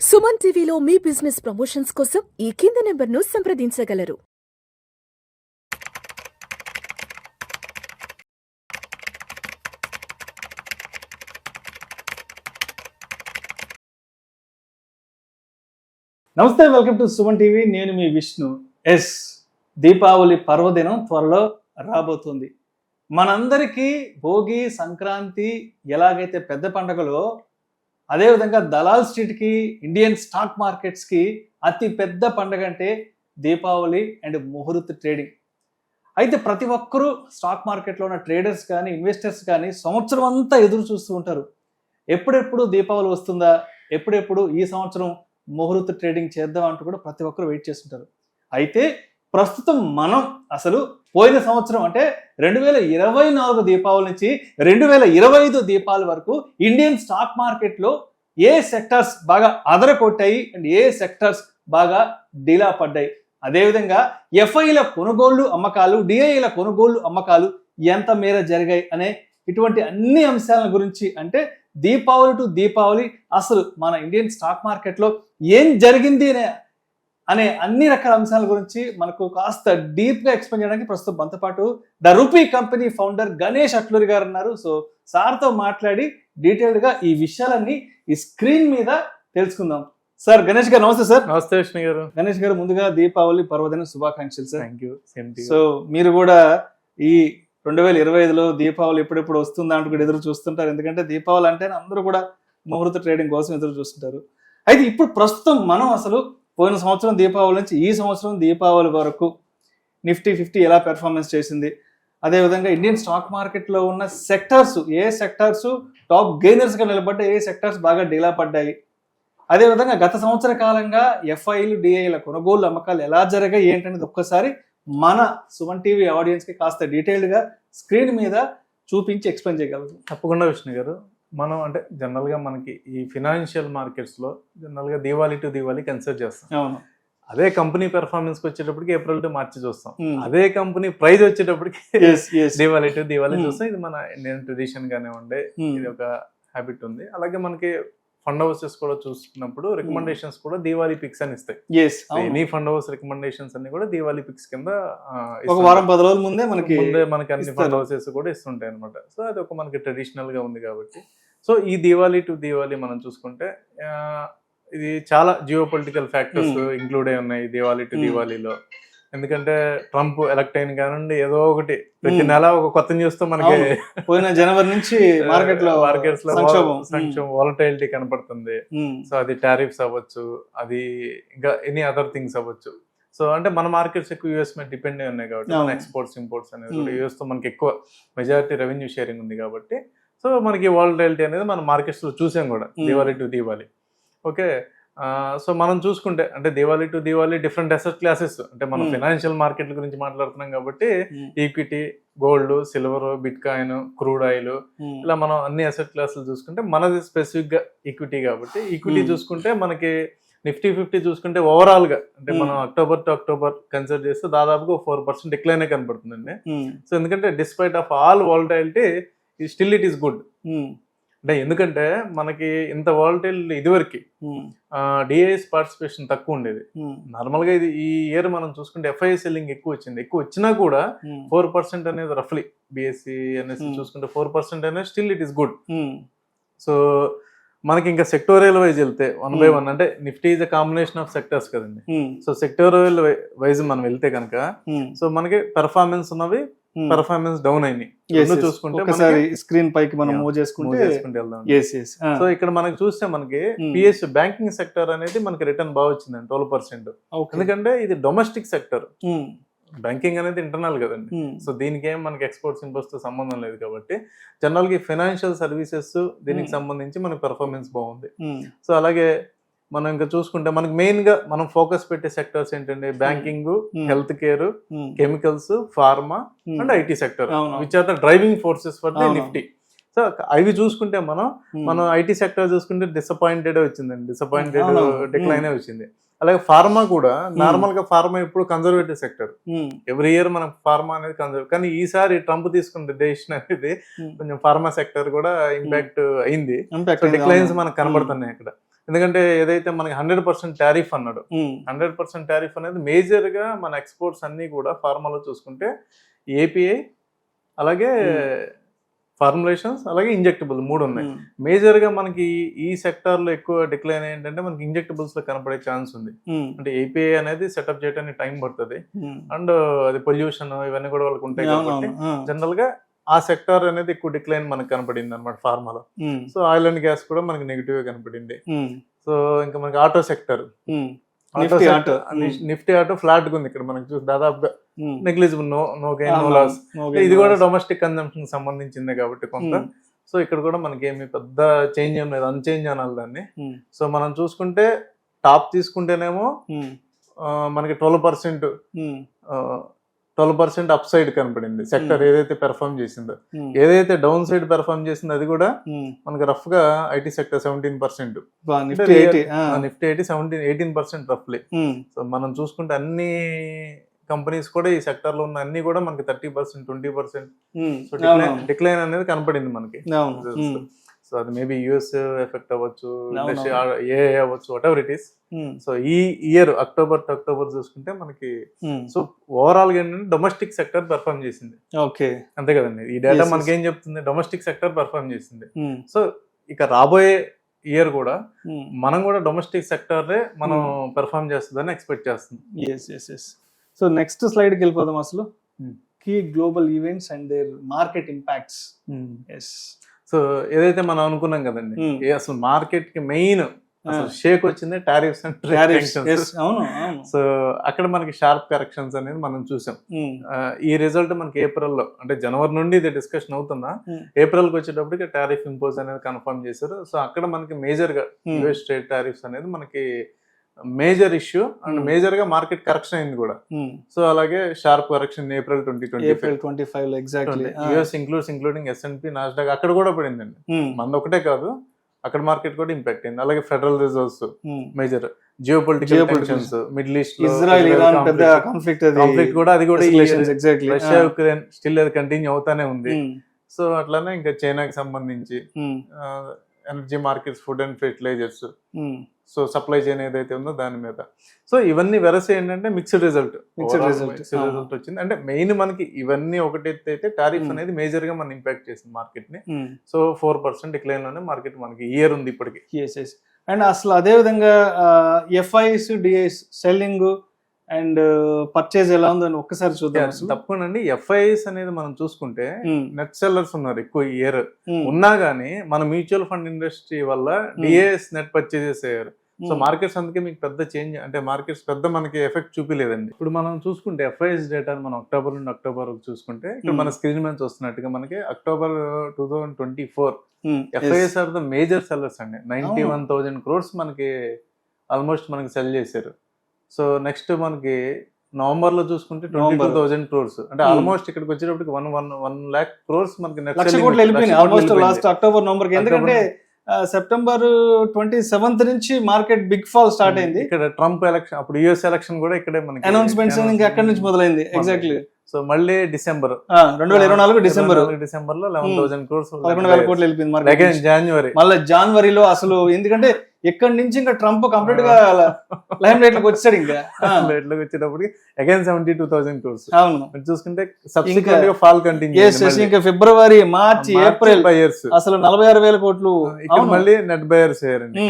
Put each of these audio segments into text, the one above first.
సుమన్ టీవీలో మీ business promotions కోసం ఈ కింది నెంబర్ను సంప్రదించగలరు. నమస్తే, వెల్కమ్ టు సుమన్ టీవీ. నేను మీ విష్ణు. దీపావళి పర్వదినం త్వరలో రాబోతుంది. మనందరికీ భోగి, సంక్రాంతి ఎలాగైతే పెద్ద పండుగలో, అదేవిధంగా దలాల్ స్ట్రీట్కి, ఇండియన్ స్టాక్ మార్కెట్స్కి అతి పెద్ద పండుగ అంటే దీపావళి అండ్ ముహూర్త్ ట్రేడింగ్. అయితే ప్రతి ఒక్కరూ స్టాక్ మార్కెట్లో ఉన్న ట్రేడర్స్ కానీ, ఇన్వెస్టర్స్ కానీ సంవత్సరం అంతా ఎదురు చూస్తూ ఉంటారు. ఎప్పుడెప్పుడు దీపావళి వస్తుందా, ఎప్పుడెప్పుడు ఈ సంవత్సరం ముహూర్త్ ట్రేడింగ్ చేద్దాం అంటూ కూడా ప్రతి ఒక్కరు వెయిట్ చేస్తుంటారు. అయితే ప్రస్తుతం మనం అసలు పోయిన సంవత్సరం అంటే 2024 దీపావళి నుంచి 2025 దీపావళి వరకు ఇండియన్ స్టాక్ మార్కెట్లో ఏ సెక్టర్స్ బాగా అదరకొట్టాయి అండ్ ఏ సెక్టర్స్ బాగా డీలా పడ్డాయి, అదేవిధంగా ఎఫ్ఐల కొనుగోళ్లు అమ్మకాలు, డిఐల కొనుగోళ్లు అమ్మకాలు ఎంత మేర జరిగాయి అనే ఇటువంటి అన్ని అంశాల గురించి, అంటే దీపావళి టు దీపావళి అసలు మన ఇండియన్ స్టాక్ మార్కెట్లో ఏం జరిగింది అనే అన్ని రకాల అంశాల గురించి మనకు కాస్త డీప్గా ఎక్స్ప్లెయిన్ చేయడానికి ప్రస్తుతం మనతో పాటు the rupee company founder Ganesh Atluri గారు ఉన్నారు. సో సార్తో మాట్లాడి డీటెయిల్డ్గా ఈ విషయాలన్నీ ఈ స్క్రీన్ మీద తెలుసుకుందాం. సార్, గణేష్ గారు నమస్తే. సార్ నమస్తే విష్ణు గారు. గణేష్ గారు, ముందుగా దీపావళి పర్వదిన శుభాకాంక్షలు సార్. Thank you. సో మీరు కూడా ఈ 2025లో దీపావళి ఎప్పుడెప్పుడు వస్తుందా అంటూ కూడా ఎదురు చూస్తుంటారు. ఎందుకంటే దీపావళి అంటే అందరూ కూడా ముహూర్త ట్రేడింగ్ కోసం ఎదురు చూస్తుంటారు. అయితే ఇప్పుడు ప్రస్తుతం మనం అసలు పోయిన సంవత్సరం దీపావళి నుంచి ఈ సంవత్సరం దీపావళి వరకు నిఫ్టీ 50 ఎలా పెర్ఫార్మెన్స్ చేసింది, అదేవిధంగా ఇండియన్ స్టాక్ మార్కెట్లో ఉన్న సెక్టర్స్, ఏ సెక్టర్స్ టాప్ గెయినర్స్గా నిలబడ్డాయి, ఏ సెక్టర్స్ బాగా డీలా పడ్డాయి, అదేవిధంగా గత సంవత్సర కాలంగా ఎఫ్ఐలు, డిఐల కొనుగోలు అమ్మకాలు ఎలా జరిగాయి ఏంటనేది ఒక్కసారి మన సుమన్ టీవీ ఆడియన్స్కి కాస్త డీటెయిల్డ్గా స్క్రీన్ మీద చూపించి ఎక్స్ప్లెయిన్ చేయగలరు. తప్పకుండా విష్ణు గారు. మనం అంటే జనరల్గా మనకి ఈ ఫినాన్షియల్ మార్కెట్స్లో జనరల్గా దీవాళి టు దీవాళి కన్సిడర్ చేస్తాం. అవును. అదే కంపెనీ పెర్ఫార్మెన్స్కి వచ్చేటప్పటికి ఏప్రిల్ టు మార్చి చూస్తాం. అదే కంపెనీ ప్రైజ్ వచ్చేటప్పటికి దీవాళి టు దీవాళి చూస్తాం. ఇది మన ఇండియన్ ట్రెడిషన్ గానే ఉండే ఇది ఒక హ్యాబిట్ ఉంది. అలాగే మనకి ఫండ్ హౌసెస్ కూడా చూస్తున్నప్పుడు రికమెండేషన్స్ కూడా దీవాళి పిక్స్ అని ఇస్తాయి. ఎనీ ఫండ్ హౌస్ రికమెండేషన్స్ అన్ని కూడా దీవాళి పిక్స్ కింద ఒక వారం 10 రోజుల ముందే మనకి అన్ని ఫండ్ హౌసెస్ కూడా ఇస్తుంటాయి అనమాట. సో అది ఒక మనకి ట్రెడిషనల్ గా ఉంది కాబట్టి. సో ఈ దీవాళి టు దీవాళి మనం చూసుకుంటే ఇది చాలా జియో పొలిటికల్ ఫ్యాక్టర్స్ ఇంక్లూడ్ అయి ఉన్నాయి దీవాళి టు దీవాళిలో. ఎందుకంటే ట్రంప్ ఎలక్ట్ అయిన కానుండి ఏదో ఒకటి ప్రతి నెల ఒక కొత్త న్యూస్ తో మనకి పోయిన జనవరి నుంచి మార్కెట్స్ లో సంక్షోభం వాలటైలిటీ కనపడుతుంది. సో అది టారిఫ్స్ అవ్వచ్చు, అది ఇంకా ఎనీ అదర్ థింగ్స్ అవ్వచ్చు. సో అంటే మన మార్కెట్స్ ఎక్కువ యూఎస్ మీద డిపెండ్ అయి ఉన్నాయి కాబట్టి మన ఎక్స్పోర్ట్స్ ఇంపోర్ట్స్ అనేది కూడా యూఎస్ తో మనకి ఎక్కువ మెజారిటీ రెవెన్యూ షేరింగ్ ఉంది కాబట్టి సో మనకి వాలటైలిటీ అనేది మన మార్కెట్స్ లో చూసాం కూడా Diwali to Diwali. Okay. So మనం చూసుకుంటే అంటే Diwali to Diwali different asset classes, అంటే మనం ఫైనాన్షియల్ మార్కెట్ల గురించి మాట్లాడుతున్నాం కాబట్టి equity, gold, silver, bit coin, crude oil, ఇలా మనం అన్ని అసెట్ క్లాసులు చూసుకుంటే మనది స్పెసిఫిక్ గా ఈక్విటీ కాబట్టి ఈక్విటీ చూసుకుంటే మనకి నిఫ్టీ 50 చూసుకుంటే ఓవరాల్ గా అంటే మనం అక్టోబర్ టు అక్టోబర్ కన్సిడర్ చేస్తే దాదాపుగా 4% డిక్లైన్ కనపడుతుందండి. సో ఎందుకంటే despite of all volatility still it is good. అంటే ఎందుకంటే మనకి ఇంత వాలటైల్ ఇదివరకు డిఐఎస్ పార్టిసిపేషన్ తక్కువ ఉండేది. నార్మల్ గా ఇది ఈ ఇయర్ మనం చూసుకుంటే ఎఫ్ఐ సెల్లింగ్ ఎక్కువ వచ్చింది. ఎక్కువ వచ్చినా కూడా 4% అనేది రఫ్లీ బిఎస్సి అనేసి చూసుకుంటే 4% అనేది still it is good. So మనకి ఇంకా సెక్టోరియల్ వైజ్ వెళ్తే 1 by 1 అంటే Nifty is a combination of sectors కదండి. సో సెక్టోరియల్ వైజ్ మనం వెళ్తే కనుక సో మనకి పెర్ఫార్మెన్స్ ఉన్నవి, పెర్ఫార్మెన్స్ డౌన్ అయినాయి చూసుకుంటే స్క్రీన్ పైకి మనం మూవ్ చేసుకుంటే సో ఇక్కడ మనకి చూస్తే మనకి పిఎస్యు బ్యాంకింగ్ సెక్టర్ అనేది మనకి రిటర్న్ బాగా వచ్చిందండి 12%. ఎందుకంటే ఇది డొమెస్టిక్ సెక్టర్, బ్యాంకింగ్ అనేది ఇంటర్నల్ కదండి. సో దీనికి ఏం మనకి ఎక్స్పోర్ట్స్ ఇంపోర్ట్స్ తో సంబంధం లేదు కాబట్టి జనరల్ గా ఫైనాన్షియల్ సర్వీసెస్ దీనికి సంబంధించి మనకి పెర్ఫార్మెన్స్ బాగుంది. సో అలాగే మనం ఇంకా చూసుకుంటే మనకి మెయిన్ గా మనం ఫోకస్ పెట్టే సెక్టర్స్ ఏంటంటే banking, health care, chemicals, pharma and IT sector, which are the driving forces for the Nifty. So అవి చూసుకుంటే మనం ఐటీ సెక్టర్ చూసుకుంటే డిసప్పాయింటెడ్ వచ్చిందండి, డిక్లైన్ వచ్చింది. అలాగే ఫార్మా కూడా నార్మల్ గా ఫార్మా ఇప్పుడు కన్జర్వేటివ్ సెక్టర్, ఎవ్రీ ఇయర్ మనం ఫార్మా అనేది కన్జర్వ్, కానీ ఈసారి ట్రంప్ తీసుకున్న డెసిషన్ అనేది కొంచెం ఫార్మా సెక్టర్ కూడా ఇంపాక్ట్ అయింది. డిక్లైన్స్ మనకు కనబడుతున్నాయి అక్కడ. ఎందుకంటే ఏదైతే మనకి 100% టారిఫ్ అన్నాడు, 100% టారిఫ్ అనేది మేజర్ గా మన ఎక్స్పోర్ట్స్ అన్ని కూడా ఫార్మాలో చూసుకుంటే ఏపీఐ, అలాగే ఫార్ములేషన్స్, అలాగే ఇంజెక్టబుల్ 3 ఉన్నాయి. మేజర్ గా మనకి ఈ సెక్టార్ లో ఎక్కువ డిక్లైన్ ఏంటంటే మనకి ఇంజెక్టబుల్స్ లో కనపడే ఛాన్స్ ఉంది. అంటే ఏపీఐ అనేది సెటప్ చేయడానికి టైం పడుతుంది, అండ్ అది పొల్యూషన్ ఇవన్నీ కూడా వాళ్ళకి ఉంటాయి కాబట్టి జనరల్ గా ఆ సెక్టార్ అనేది ఎక్కువ డిక్లైన్ మనకు కనపడింది అనమాట ఫార్మాలో. సో ఆయిల్ అండ్ గ్యాస్ కూడా మనకి నెగిటివ్ గా కనపడింది. సో ఇంకా మనకి auto sector, Nifty auto flat గా ఉంది ఇక్కడ మనకి చూసి దాదాపుగా negligible, no gain no loss. ఇది కూడా డొమెస్టిక్ కన్జంప్షన్ సంబంధించిందే కాబట్టి కొంత. సో ఇక్కడ కూడా మనకి ఏమి పెద్ద చేంజ్ ఏం లేదు, అన్చేంజ్ అనాలి దాన్ని. సో మనం చూసుకుంటే టాప్ తీసుకుంటేనేమో మనకి 12% అప్ సైడ్ కనపడింది సెక్టర్ ఏదైతే పెర్ఫార్మ్ చేసిందో. ఏదైతే డౌన్ సైడ్ పెర్ఫార్మ్ చేసిందో అది కూడా మనకి రఫ్ గా ఐటీ సెక్టర్ 17%, నిఫ్టీ 18% రఫ్లీ. సో మనం చూసుకుంటే అన్ని కంపెనీస్ కూడా ఈ సెక్టర్ లో ఉన్న అన్ని కూడా మనకి 30%, 20% డిక్లైన్ అనేది కనపడింది మనకి. సో అది మేబీ యుఎస్ ఎఫెక్ట్ అవ్వచ్చు, ఏ అవ్వచ్చు, whatever it is. So ఈ ఇయర్ అక్టోబర్ టు అక్టోబర్ చూసుకుంటే మనకి సో ఓవరాల్ గా ఏంటంటే డొమెస్టిక్ సెక్టర్ పెర్ఫార్మ్ చేసింది. ఓకే, అంతే కదండి. ఈ డేటా మనకి ఏం చెప్తుంది, డొమెస్టిక్ సెక్టర్ పెర్ఫార్మ్ చేసింది. సో ఇక రాబోయే ఇయర్ కూడా మనం కూడా డొమెస్టిక్ సెక్టర్ మనం పెర్ఫార్మ్ చేస్తుందని ఎక్స్పెక్ట్ చేస్తుంది. సో నెక్స్ట్ స్లైడ్కి వెళ్ళిపోదాం. అసలు key global events and their market impacts. So ఏదైతే మనం అనుకున్నాం కదండి, అసలు మార్కెట్ కి మెయిన్ అసలు షేక్ వచ్చింది టారిఫ్స్ అండ్ ట్రేడ్. సో అక్కడ మనకి షార్ప్ కరెక్షన్స్ అనేది మనం చూసాం. ఈ రిజల్ట్ మనకి ఏప్రిల్ లో, అంటే జనవరి నుండి ఇది డిస్కషన్ అవుతున్నా, ఏప్రిల్ కి వచ్చేటప్పటికి టారిఫ్ ఇంపోజ్ అనేది కన్ఫర్మ్ చేశారు. సో అక్కడ మనకి మేజర్ గా యుఎస్ ట్రేడ్ టారిఫ్స్ అనేది మనకి మేజర్ ఇష్యూ అండ్ మేజర్ గా మార్కెట్ కరెక్షన్ అయింది కూడా. సో అలాగే sharp correction April 2025 exactly. US including S&P, Nasdaq అక్కడ కూడా పడిందండి. మనది ఒకటే కాదు, అక్కడ మార్కెట్ కూడా ఇంపాక్ట్ అయింది. అలాగే Federal Reserves major, geopolitical tensions, Middle East Israel Iran పెద్ద కాన్ఫ్లిక్ట్ కూడా, అది కూడా రష్యా యుక్రెయిన్ స్టిల్ అది కంటిన్యూ అవుతానే ఉంది. సో అట్లానే ఇంకా చైనాకి సంబంధించి energy markets, food and fertilizers, so supply chain ఏదైతే ఉందో దాని మీద. సో ఇవన్నీ వెరసి ఏంటంటే మిక్స్డ్ రిజల్ట్ వచ్చింది. అంటే మెయిన్ మనకి ఇవన్నీ ఒకటైతే టారిఫ్ అనేది మేజర్ గా మన ఇంపాక్ట్ చేసింది మార్కెట్ ని. సో 4% డిక్లైన్ లోనే మార్కెట్ మనకి ఇయర్ ఉంది ఇప్పటికి. అండ్ అసలు అదే విధంగా ఎఫ్ఐస్, డిఐస్ సెల్లింగ్ అండ్ పర్చేజ్ ఎలా ఉందని ఒక్కసారి చూద్దాం. తప్పకుండా ఎఫ్ఐఎస్ అనేది మనం చూసుకుంటే నెట్ సెల్లర్స్ ఉన్నారు ఎక్కువ ఇయర్ ఉన్నా గానీ మన మ్యూచువల్ ఫండ్ ఇండస్ట్రీ వల్ల డిఏఎస్ నెట్ పర్చేజెస్ అయ్యారు. సో మార్కెట్స్ అందుకే మీకు పెద్ద చేంజ్, అంటే మార్కెట్స్ పెద్ద మనకి ఎఫెక్ట్ చూపిలేదండి. ఇప్పుడు మనం చూసుకుంటే ఎఫ్ఐఎస్ డేటా మనం అక్టోబర్ నుండి అక్టోబర్ చూసుకుంటే ఇక్కడ మన స్క్రీన్ మీద చూస్తున్నట్టుగా మనకి October 2024 FIs are the major sellers అండి. 91,000 crores మనకి ఆల్మోస్ట్ మనకి సెల్ చేశారు. సో నెక్స్ట్ మనకి నవంబర్ లో చూసుకుంటే 22,000 crores, అంటే ఆల్మోస్ట్ ఇక్కడికి వచ్చేటప్పటికి 1 lakh crores మనకి నెట్ లాస్ట్ అక్టోబర్, నవంబర్. ఎందుకంటే సెప్టెంబర్ 27th నుంచి మార్కెట్ బిగ్ ఫాల్ స్టార్ట్ అయింది. ఇక్కడ ట్రంప్ ఎలక్షన్, అప్పుడు యుఎస్ ఎలక్షన్ కూడా ఇక్కడే మనకి అనౌన్స్మెంట్స్ ఇంకా అక్కడి నుంచి మొదలైంది. ఎగ్జాక్ట్లీ. సో మళ్ళీ డిసెంబర్ 2024 డిసెంబర్ లో 11,000 crores, 11,000 కోట్లు వెళ్ళిపోయింది. జనవరి, మళ్ళీ జనవరిలో అసలు ఎందుకంటే ఎక్కడి నుంచి ఇంకా ట్రంప్ కంప్లీట్ గా లైమ్ లైట్ లోకి వచ్చాడు. ఇంకా లైట్ లోకి వచ్చేటప్పటికి అగైన్ 72,000 crores. అవును, చూసుకుంటే సబ్సిక్వెంట్ గా ఫాల్ కంటిన్యూ. ఇంకా ఫిబ్రవరి, మార్చ్, ఏప్రిల్ అసలు 46,000 కోట్లు ఇక్కడ మళ్ళీ నెట్ బయర్స్ అయ్యారండి.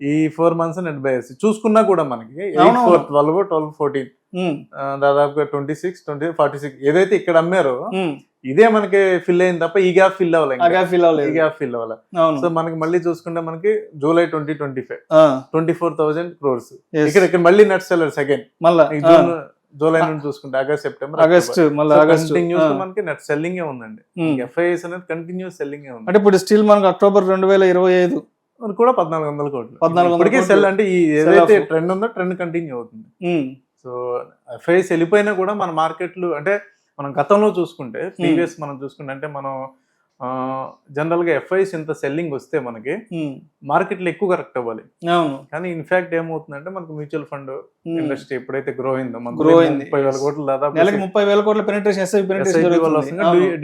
ఈ 4 months నెట్ బయర్స్ చూసుకున్నా కూడా మనకి 8, 4, 12, 14 దాదాపుగా 26, 20, 46 ఏదైతే ఇక్కడ అమ్మారో ఇదే మనకి ఫిల్ అయింది తప్ప ఈ గ్యాప్ ఫిల్ అవ్వాలి. సో మనకి మళ్ళీ చూసుకుంటే మనకి జూలై 2025 24,000 crores. ఇక్కడ మళ్ళీ నెట్ సెల్లర్స్ అగైన్. జూలై నుండి చూసుకుంటే ఆగస్ట్, సెప్టెంబర్, ఆగస్ట్ మనకి నెట్ సెల్లింగ్ ఉందండి. ఎఫ్ఐఎస్ అనేది కంటిన్యూస్ సెల్లింగ్ ఉంది. అంటే ఇప్పుడు స్టిల్ మనకి అక్టోబర్ 2025 కూడా 1,400 crores సెల్. అంటే ఈ ఏదైతే ట్రెండ్ ఉందో ట్రెండ్ కంటిన్యూ అవుతుంది. సో ఎఫ్ఐఎస్ వెళ్ళిపోయినా కూడా మన మార్కెట్లు, అంటే మనం గతంలో చూసుకుంటే ప్రీవియస్ మనం చూసుకుంటే, అంటే మనం జనరల్ గా ఎఫ్ఐఎస్ ఇంత సెల్లింగ్ వస్తే మనకి మార్కెట్ లో ఎక్కువ కరెక్ట్ అవ్వాలి. కానీ ఇన్ఫాక్ట్ ఏమవుతుందంటే మనకు మ్యూచువల్ ఫండ్ ఇండస్ట్రీ ఎప్పుడైతే గ్రో అయిందో, 30,000 కోట్లు దాదాపు 30,000 కోట్ల పెనిట్రేషన్,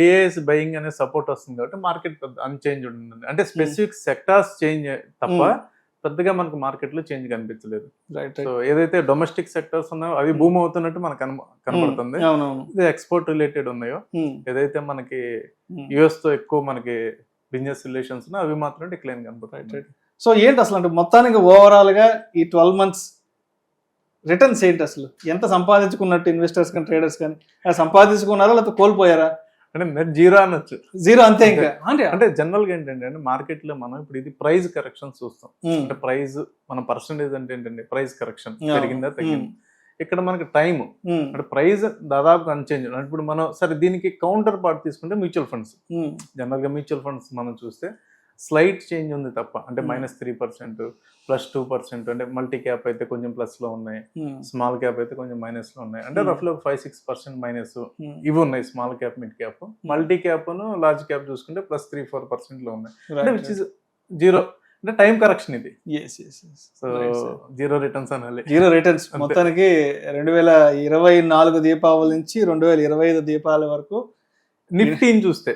డిఐఎస్ బయింగ్ అనే సపోర్ట్ వస్తుంది కాబట్టి మార్కెట్ అన్చేంజ్ ఉంటుంది. అంటే స్పెసిఫిక్ సెక్టార్స్ చేంజ్ తప్ప పెద్దగా మనకు మార్కెట్ లో చేంజ్ కనిపించలేదు. రైట్ సో ఏదైతే డొమెస్టిక్ సెక్టర్స్ ఉన్నాయో అవి భూమి అవుతున్నట్టు మనకు కనబడుతుంది. అవునవును. ఇది ఎక్స్పోర్ట్ రిలేటెడ్ ఉన్నాయో, ఏదైతే మనకి యుఎస్ తో ఎక్కువ మనకి బిజినెస్ రిలేషన్స్ ఉన్నాయో అవి మాత్రం డిక్లైన్ కనబడుతుంది. సో ఏంటి అసలు అంటే మొత్తానికి ఓవరాల్ గా ఈ 12 months రిటర్న్స్ ఏంటి, అసలు ఎంత సంపాదించుకున్నట్టు ఇన్వెస్టర్స్ కానీ ట్రేడర్స్ కానీ సంపాదించుకున్నారా లేకపోతే కోల్పోయారా? అంటే నెట్ జీరో అనొచ్చు. జీరో అంతే ఇంకా. అంటే జనరల్ గా ఏంటంటే మార్కెట్ లో మనం ఇప్పుడు ఇది ప్రైస్ కరెక్షన్ చూస్తాం. అంటే ప్రైస్ మన పర్సంటేజ్ అంటే ఏంటంటే ప్రైస్ కరెక్షన్ పెరిగిందా తగ్గింది. ఇక్కడ మనకి టైం అంటే ప్రైస్ దాదాపు అన్చేంజ్. ఇప్పుడు మనం సరే దీనికి కౌంటర్ పార్ట్ తీసుకుంటే మ్యూచువల్ ఫండ్స్. జనరల్ గా మ్యూచువల్ ఫండ్స్ మనం చూస్తే స్లైట్ చేంజ్ ఉంది తప్ప, అంటే -3% +2%. అంటే మల్టీ క్యాప్ అయితే కొంచెం ప్లస్ లో ఉన్నాయి, స్మాల్ క్యాప్ అయితే కొంచెం మైనస్ లో ఉన్నాయి. అంటే రఫ్లో 5-6% మైనస్ ఇవి ఉన్నాయి small cap, mid cap. Multi cap large cap చూసుకుంటే +3-4% లో ఉన్నాయి. అంటే విచ్ ఇస్ జీరో. అంటే టైం కరెక్షన్ ఇది. సో జీరో రిటర్న్స్ అనాలి. జీరో రిటర్న్స్ మొత్తానికి 2024 దీపావళి నుంచి 2025 దీపావళి వరకు నిఫ్టీని చూస్తే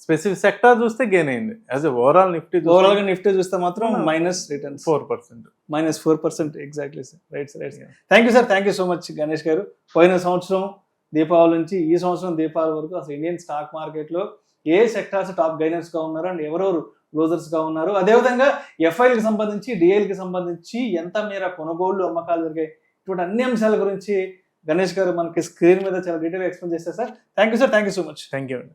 స్పెసిఫిక్ సెక్టార్ చూస్తే గెయిన్ అయింది. యాజ్ ఓవరాల్ ఓవరాల్ గా నిఫ్టీ చూస్తే మాత్రం minus returns -4%. Exactly sir. Right sir. Thank you sir. Thank you so much Ganesh గారు. పోయిన సంవత్సరం దీపావళి నుంచి ఈ సంవత్సరం దీపావళి వరకు అసలు ఇండియన్ స్టాక్ మార్కెట్ లో ఏ సెక్టార్స్ టాప్ గైనర్స్ గా ఉన్నారు అండ్ ఎవరెవరు లూజర్స్ గా ఉన్నారు, అదేవిధంగా ఎఫ్ఐఎల్ కి సంబంధించి డిఎల్ కి సంబంధించి ఎంత మేర కొనుగోళ్లు అమ్మకాలు జరిగాయి, ఇటువంటి అన్ని అంశాల గురించి గణేష్ గారు మనకి స్క్రీన్ మీద చాలా డీటెయిల్ ఎక్స్ప్లెయిన్ చేస్తారు sir. Thank you sir. Thank you so much. Thank you అండి.